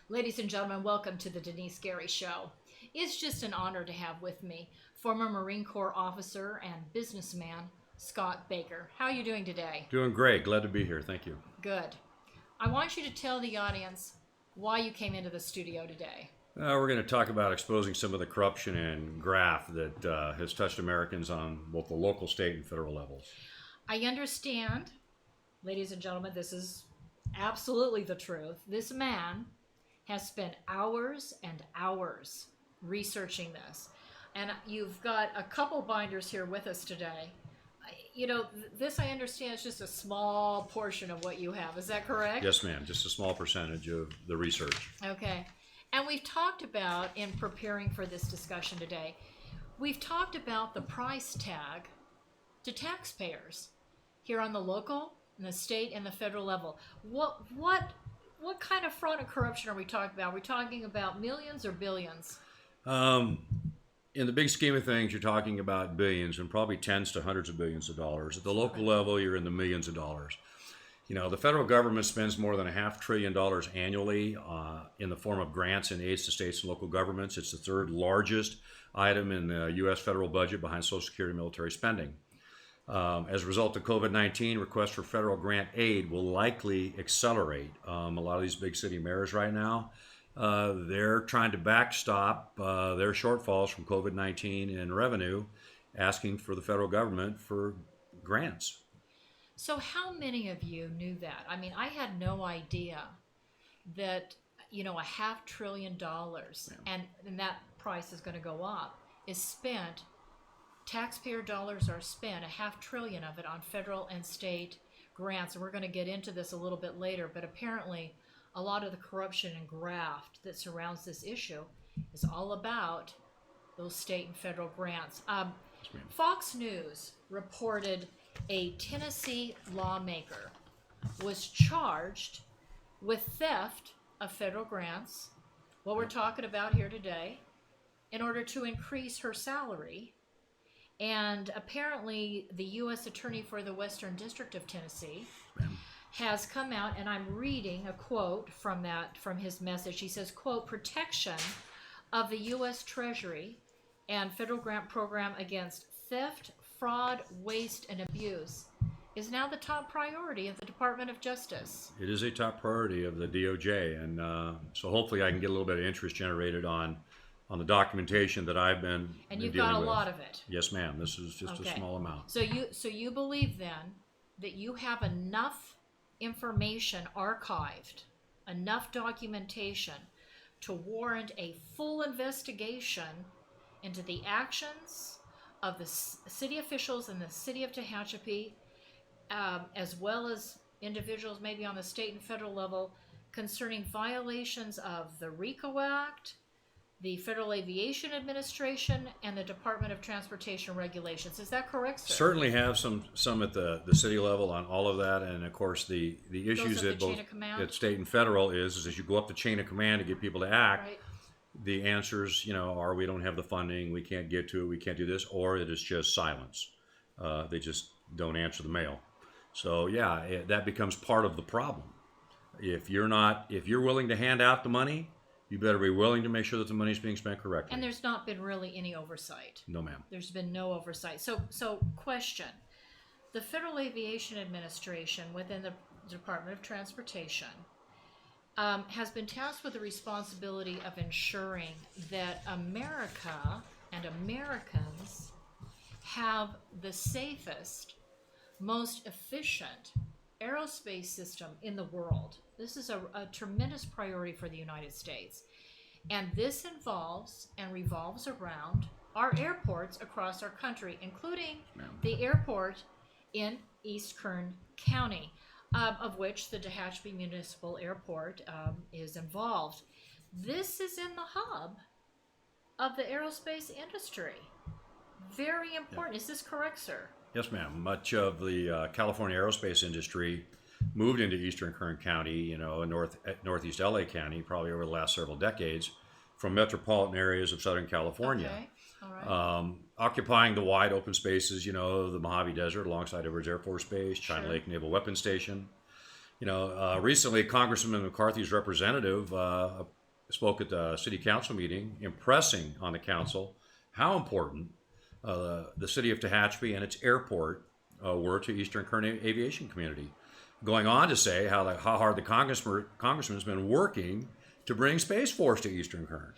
Ladies and gentlemen, welcome to the Denise Gary Show. It's just an honor to have with me former Marine Corps officer and businessman Scott Baker. How are you doing today? Doing great. Glad to be here. Thank you. Good. I want you to tell the audience why you came into the studio today. We're going to talk about exposing some of the corruption and graft that has touched Americans on both the local, state, and federal levels. I understand, ladies and gentlemen, this is absolutely the truth. This man has spent hours and hours researching this. And you've got a couple binders here with us today. This I understand is just a small portion of what you have. Is that correct? Yes, ma'am. Just a small percentage of the research. Okay. And we've talked about, in preparing for this discussion today, we've talked about the price tag to taxpayers here on the local, and the state, and the federal level. What kind of fraud and corruption are we talking about? Are we talking about millions or billions? In the big scheme of things, you're talking about billions and probably tens to hundreds of billions of dollars. At the local level, you're in the millions of dollars. The federal government spends more than $500 billion annually in the form of grants and aids to states and local governments. It's the third largest item in the U.S. federal budget behind Social Security and military spending. As a result of COVID-19, requests for federal grant aid will likely accelerate. A lot of these big city mayors right now, they're trying to backstop their shortfalls from COVID-19 in revenue, asking for the federal government for grants. So how many of you knew that? I mean, I had no idea that, $500 billion, and that price is going to go up, is spent. Taxpayer dollars are spent, $500 billion of it, on federal and state grants. And we're going to get into this a little bit later, but apparently a lot of the corruption and graft that surrounds this issue is all about those state and federal grants. Fox News reported a Tennessee lawmaker was charged with theft of federal grants, what we're talking about here today, in order to increase her salary. And apparently the U.S. Attorney for the Western District of Tennessee has come out, and I'm reading a quote from his message. He says, quote, "Protection of the U.S. Treasury and federal grant program against theft, fraud, waste, and abuse is now the top priority of the Department of Justice." It is a top priority of the DOJ, and so hopefully I can get a little bit of interest generated on the documentation that I've been And you've dealing got a with. lot of it. Yes, ma'am. This is just a small amount. So you believe then that you have enough information archived, enough documentation to warrant a full investigation into the actions of the city officials in the city of Tehachapi, as well as individuals maybe on the state and federal level, concerning violations of the RICO Act, the Federal Aviation Administration, and the Department of Transportation regulations. Is that correct, sir? Certainly have some at the city level on all of that, and of course the issues that both at state and federal is as you go up the chain of command to get people to act. Right. The answers, are we don't have the funding, we can't get to it, we can't do this, or it is just silence. They just don't answer the mail. So that becomes part of the problem. If you're willing to hand out the money, you better be willing to make sure that the money is being spent correctly. And there's not been really any oversight. No, ma'am. There's been no oversight. So question. The Federal Aviation Administration within the Department of Transportation has been tasked with the responsibility of ensuring that America and Americans have the safest, most efficient aerospace system in the world. This is a tremendous priority for the United States. And this involves and revolves around our airports across our country, including the airport in East Kern County, of which the Tehachapi Municipal Airport is involved. This is in the hub of the aerospace industry. Very important. Is this correct, sir? Yes, ma'am. Much of the California aerospace industry moved into Eastern Kern County, in northeast LA County, probably over the last several decades, from metropolitan areas of Southern California. Okay. All right. Occupying the wide open spaces, the Mojave Desert alongside Edwards Air Force Base, China Lake Naval Weapons Station. Recently Congressman McCarthy's representative spoke at the city council meeting, impressing on the council how important the city of Tehachapi and its airport were to Eastern Kern aviation community. Going on to say how hard the congressman's been working to bring Space Force to Eastern Kern.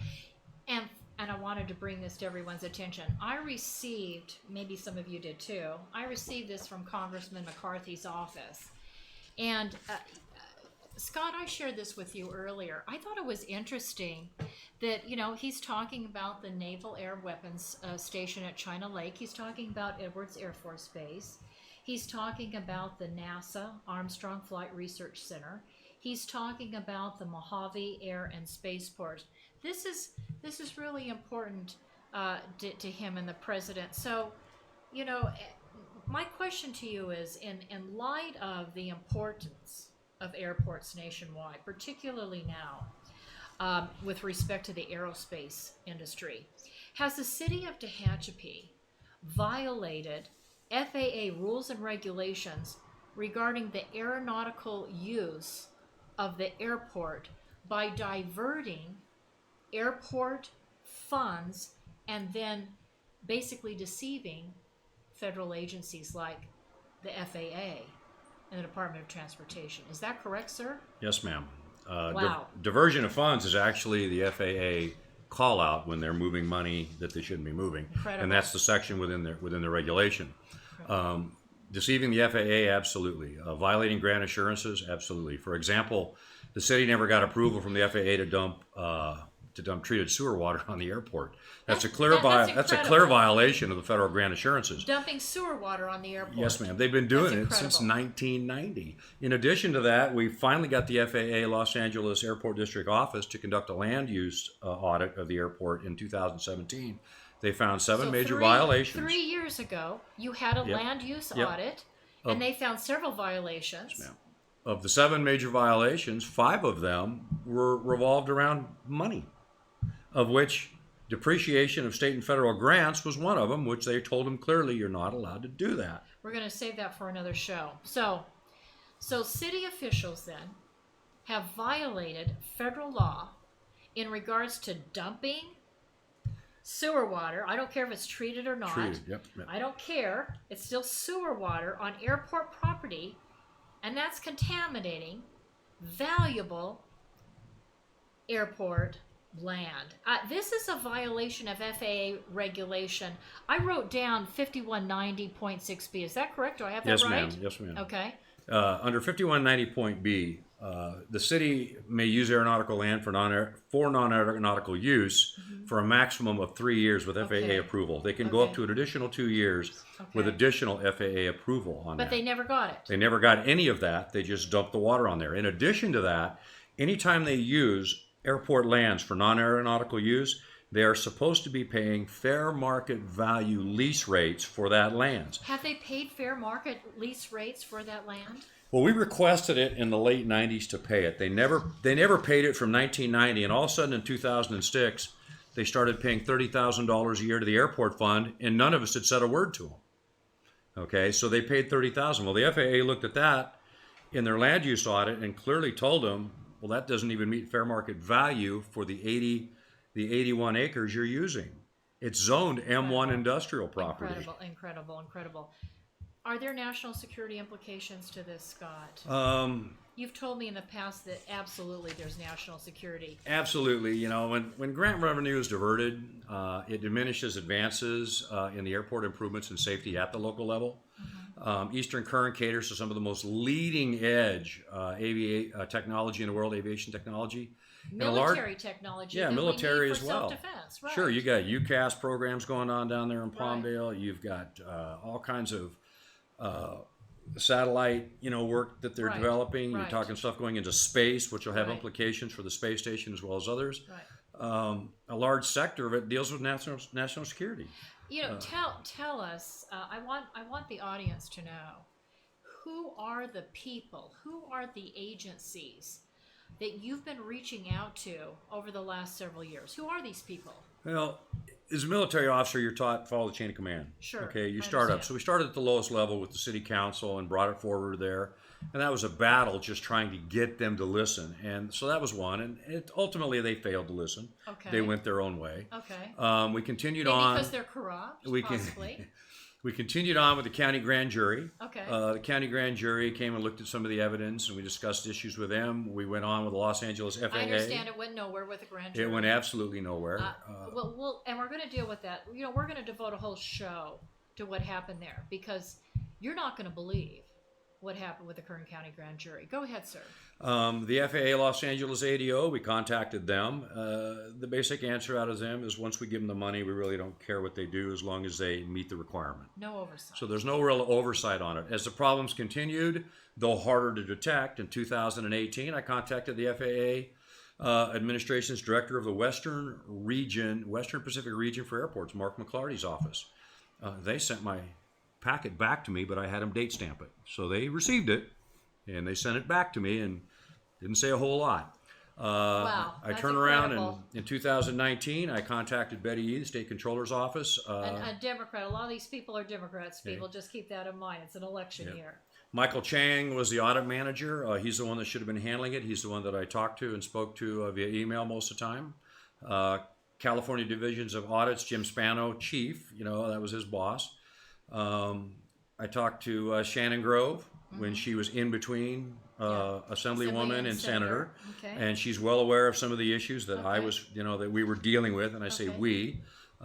And I wanted to bring this to everyone's attention. I received, maybe some of you did too, I received this from Congressman McCarthy's office. And Scott, I shared this with you earlier. I thought it was interesting that, you know, he's talking about the Naval Air Weapons Station at China Lake. He's talking about Edwards Air Force Base. He's talking about the NASA Armstrong Flight Research Center. He's talking about the Mojave Air and Spaceport. This is really important to him and the president. So, you know, my question to you is, in light of the importance of airports nationwide, particularly now, with respect to the aerospace industry, has the city of Tehachapi violated FAA rules and regulations regarding the aeronautical use of the airport by diverting airport funds and then basically deceiving federal agencies like the FAA and the Department of Transportation? Is that correct, sir? Yes, ma'am. Wow. Diversion of funds is actually the FAA call out when they're moving money that they shouldn't be moving. Incredible. And that's the section within the regulation. Deceiving the FAA, absolutely. Violating grant assurances, absolutely. For example, the city never got approval from the FAA to dump treated sewer water on the airport. That's a clear violation of the federal grant assurances. Dumping sewer water on the airport. Yes, ma'am. They've been doing it since 1990. In addition to that, we finally got the FAA Los Angeles Airport District Office to conduct a land use audit of the airport in 2017. They found seven major violations. 3 years ago, you had a land use audit, and they found several violations. Yes, ma'am. Of the 7 major violations, 5 of them were revolved around money, of which depreciation of state and federal grants was one of them, which they told them clearly you're not allowed to do that. We're going to save that for another show. So city officials then have violated federal law in regards to dumping sewer water. I don't care if it's treated or not. Treated, yep. I don't care. It's still sewer water on airport property, and that's contaminating valuable airport land. This is a violation of FAA regulation. I wrote down 5190.6b. Is that correct? Do I have that right? Yes, ma'am. Okay. Under 5190.b, the city may use aeronautical land for non-aeronautical use for a maximum of 3 years with FAA approval. They can go up to an additional 2 years with additional FAA approval on that. But they never got it. They never got any of that. They just dumped the water on there. In addition to that, anytime they use airport lands for non-aeronautical use, they are supposed to be paying fair market value lease rates for that land. Have they paid fair market lease rates for that land? Well, we requested it in the late 90s to pay it. They never paid it from 1990, and all of a sudden in 2006, they started paying $30,000 a year to the airport fund, and none of us had said a word to them. Okay, so they paid $30,000. Well, the FAA looked at that in their land use audit and clearly told them, well, that doesn't even meet fair market value for the 81 acres you're using. It's zoned M1 industrial property. Incredible. Are there national security implications to this, Scott? You've told me in the past that absolutely there's national security. Absolutely. You know, when grant revenue is diverted, it diminishes advances in the airport improvements and safety at the local level. Eastern Kern caters to some of the most leading edge technology in the world, aviation technology. Military technology. Yeah, military as well. Self-defense, right. Sure, you got UCAS programs going on down there in Palmdale. Right. You've got all kinds of satellite, work that they're developing. Right. You're talking stuff going into space, which will have implications for the space station as well as others. Right. A large sector of it deals with national security. Tell us. I want the audience to know, who are the people? Who are the agencies that you've been reaching out to over the last several years? Who are these people? Well, as a military officer, you're taught follow the chain of command. Sure. Okay, you I start up. understand. So we started at the lowest level with the city council and brought it forward there. And that was a battle just trying to get them to listen. And so that was one. And ultimately, they failed to listen. Okay. They went their own way. Okay. We continued Maybe on. because they're corrupt, possibly. We continued on with the county grand jury. Okay. The county grand jury came and looked at some of the evidence, and we discussed issues with them. We went on with the Los Angeles FAA. I understand it went nowhere with the grand jury. It went absolutely nowhere. And we're going to deal with that. You know, we're going to devote a whole show to what happened there because you're not going to believe what happened with the Kern County grand jury. Go ahead, sir. The FAA Los Angeles ADO, we contacted them. The basic answer out of them is once we give them the money, we really don't care what they do as long as they meet the requirement. No oversight. So there's no real oversight on it. As the problems continued, though harder to detect, in 2018, I contacted the FAA Administration's Director of the Western Pacific Region for Airports, Mark McClarty's office. They sent my packet back to me, but I had them date stamp it. So they received it, and they sent it back to me and didn't say a whole lot. Wow, I that's turned around incredible. and in 2019, I contacted Betty Yee, the state controller's office. A Democrat. A lot of these people are Democrats. People just keep that in mind. It's an election year. Michael Chang was the audit manager. He's the one that should have been handling it. He's the one that I talked to and spoke to via email most of the time. California Divisions of Audits, Jim Spano, chief, that was his boss. I talked to Shannon Grove when she was in between Assemblywoman and Senator. Okay. And she's well aware of some of the issues that I was, that we were dealing with. And I say we.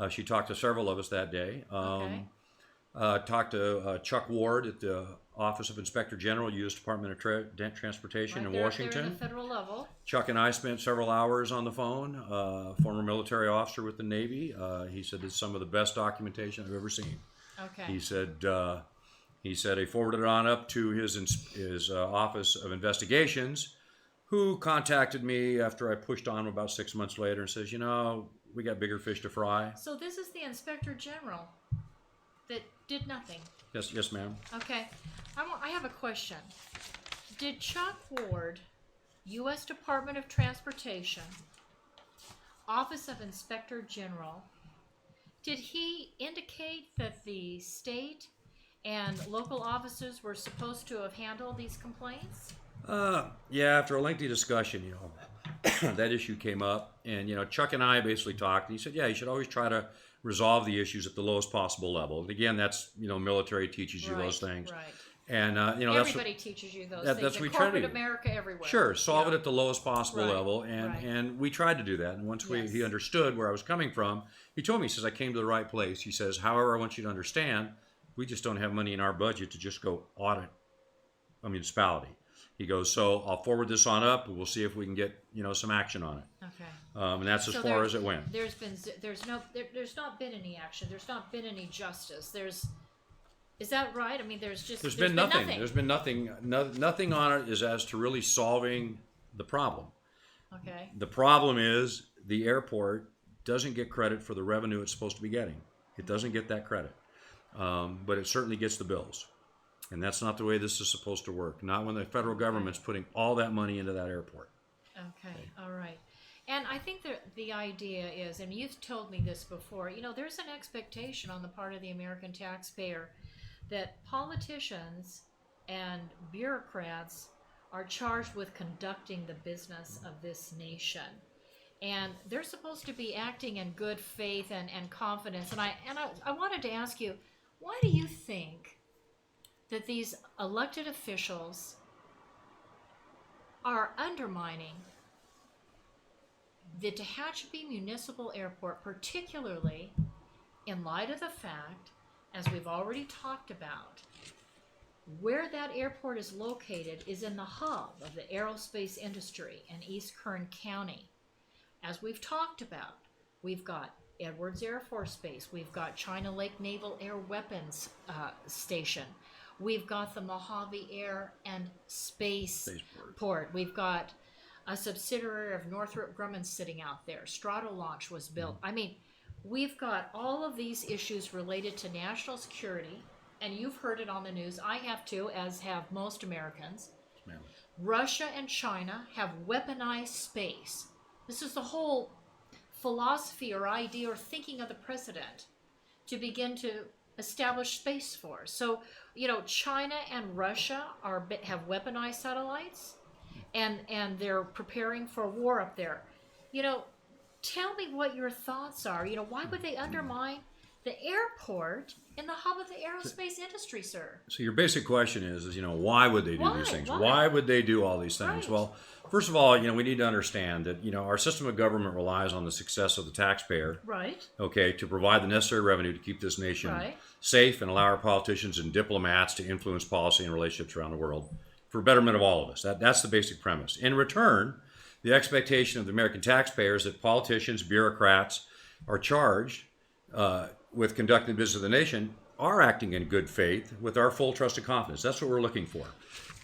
She talked to several of us that day. Talked to Chuck Ward at the Office of Inspector General, U.S. Department of Transportation in Washington. They're at the federal level. Chuck and I spent several hours on the phone. Former military officer with the Navy. He said it's some of the best documentation I've ever seen. Okay. He said he forwarded it on up to his Office of Investigations, who contacted me after I pushed on him about 6 months later and says, we got bigger fish to fry. So this is the Inspector General that did nothing. Yes, ma'am. Okay. I have a question. Did Chuck Ward, U.S. Department of Transportation, Office of Inspector General, did he indicate that the state and local officers were supposed to have handled these complaints? Yeah, after a lengthy discussion, that issue came up, and Chuck and I basically talked, and he said, yeah, you should always try to resolve the issues at the lowest possible level. And again, that's military teaches you those things. Right. And everybody teaches you those things. That's what we in try to corporate do. America, everywhere. Sure, solve it at the lowest possible level, and Right. and we tried to do that. And once he understood where I was coming from, he told me, he says, I came to the right place. He says, however, I want you to understand, we just don't have money in our budget to just go audit a municipality. He goes, so I'll forward this on up, and we'll see if we can get some action on it. Okay. And that's as far as it went. There's not been any action. There's not been any justice. Is that right? I mean, there's been nothing. There's been nothing. Nothing on it is as to really solving the problem. Okay. The problem is the airport doesn't get credit for the revenue it's supposed to be getting. It doesn't get that credit, but it certainly gets the bills. And that's not the way this is supposed to work. Not when the federal government's putting all that money into that airport. Okay. All right. And I think that the idea is, and you've told me this before, there's an expectation on the part of the American taxpayer that politicians and bureaucrats are charged with conducting the business of this nation. And they're supposed to be acting in good faith and confidence. And I wanted to ask you, why do you think that these elected officials are undermining the Tehachapi Municipal Airport, particularly in light of the fact, as we've already talked about, where that airport is located is in the hub of the aerospace industry in East Kern County. As we've talked about, we've got Edwards Air Force Base, we've got China Lake Naval Air Weapons Station, we've got the Mojave Air and Space Port, we've got a subsidiary of Northrop Grumman sitting out there, Stratolaunch was built. I mean, we've got all of these issues related to national security, and you've heard it on the news. I have too, as have most Americans. Ma'am. Russia and China have weaponized space. This is the whole philosophy or idea or thinking of the president to begin to establish Space Force. So, China and Russia have weaponized satellites, and they're preparing for war up there. Tell me what your thoughts are. Why would they undermine the airport in the hub of the aerospace industry, sir? So your basic question is why would they do these things? Why? Why would they do all these things? Right. Well, first of all, we need to understand that, our system of government relies on the success of the taxpayer, Right. okay, to provide the necessary revenue to keep this nation Right. safe and allow our politicians and diplomats to influence policy and relationships around the world for betterment of all of us. That's the basic premise. In return, the expectation of the American taxpayer is that politicians, bureaucrats are charged with conducting the business of the nation are acting in good faith with our full trust and confidence. That's what we're looking for.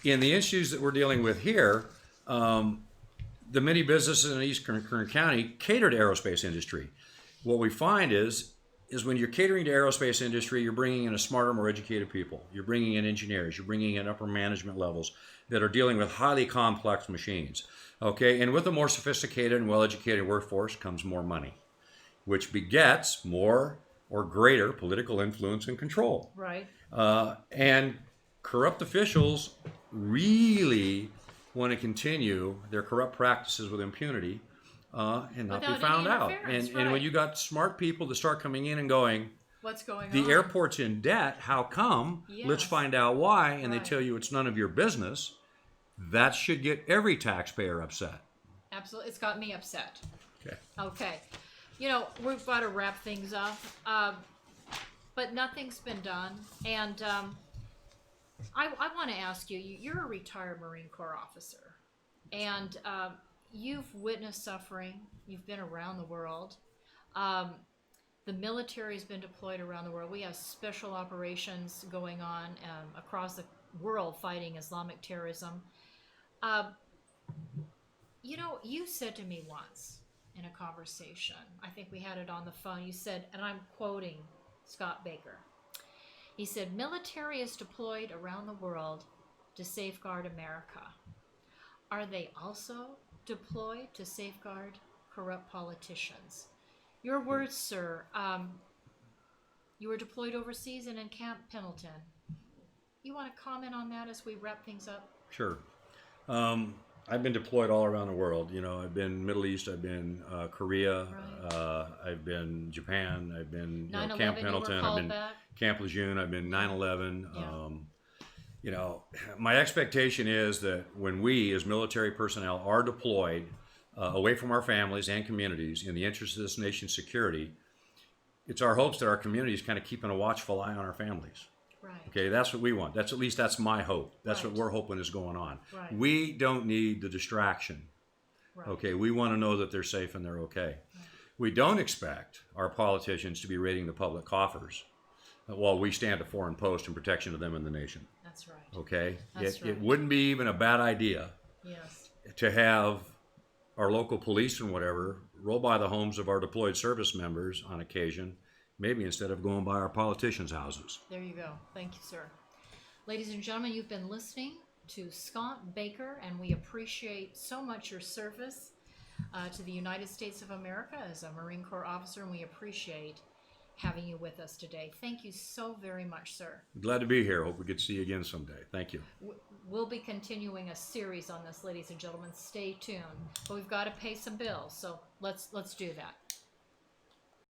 In the issues that we're dealing with here, the many businesses in East Kern County cater to aerospace industry. What we find is when you're catering to aerospace industry, you're bringing in a smarter, more educated people. You're bringing in engineers. You're bringing in upper management levels that are dealing with highly complex machines. Okay, and with a more sophisticated and well-educated workforce comes more money, which begets more or greater political influence and control. Right. And corrupt officials really want to continue their corrupt practices with impunity and not Without be found any out. interference, And when right. you got smart people that start coming in and going, What's going the on? airport's in debt, how come? Let's Yes. find out why. And they Right. tell you it's none of your business. That should get every taxpayer upset. Absolutely. It's got me upset. Okay. Okay. We've got to wrap things up. But nothing's been done. And I want to ask you, you're a retired Marine Corps officer. And you've witnessed suffering. You've been around the world. The military has been deployed around the world. We have special operations going on across the world fighting Islamic terrorism. You said to me once in a conversation, I think we had it on the phone, you said, and I'm quoting Scott Baker, he said, military is deployed around the world to safeguard America. Are they also deployed to safeguard corrupt politicians? Your words, sir. You were deployed overseas and in Camp Pendleton. You want to comment on that as we wrap things up? Sure. I've been deployed all around the world. I've been Middle East, I've been Korea, Right. I've been Japan, I've been 9/11, Camp you were Pendleton, I've called been back? Camp Lejeune, I've been 9/11. Yeah. My expectation is that when we as military personnel are deployed away from our families and communities in the interest of this nation's security, it's our hopes that our communities kind of keeping a watchful eye on our families. Right. Okay, that's what we want. That's my hope. That's Right. what we're hoping is going on. Right. We don't need the distraction. Right. Okay, we want to know that they're safe and they're okay. Right. We don't expect our politicians to be raiding the public coffers while we stand a foreign post in protection of them and the nation. That's right. Okay, That's right. It wouldn't be even a bad idea Yes. to have our local police and whatever roll by the homes of our deployed service members on occasion, maybe instead of going by our politicians' houses. There you go. Thank you, sir. Ladies and gentlemen, you've been listening to Scott Baker, and we appreciate so much your service to the United States of America as a Marine Corps officer, and we appreciate having you with us today. Thank you so very much, sir. Glad to be here. Hope we get to see you again someday. Thank you. We'll be continuing a series on this, ladies and gentlemen. Stay tuned. But we've got to pay some bills, so let's do that.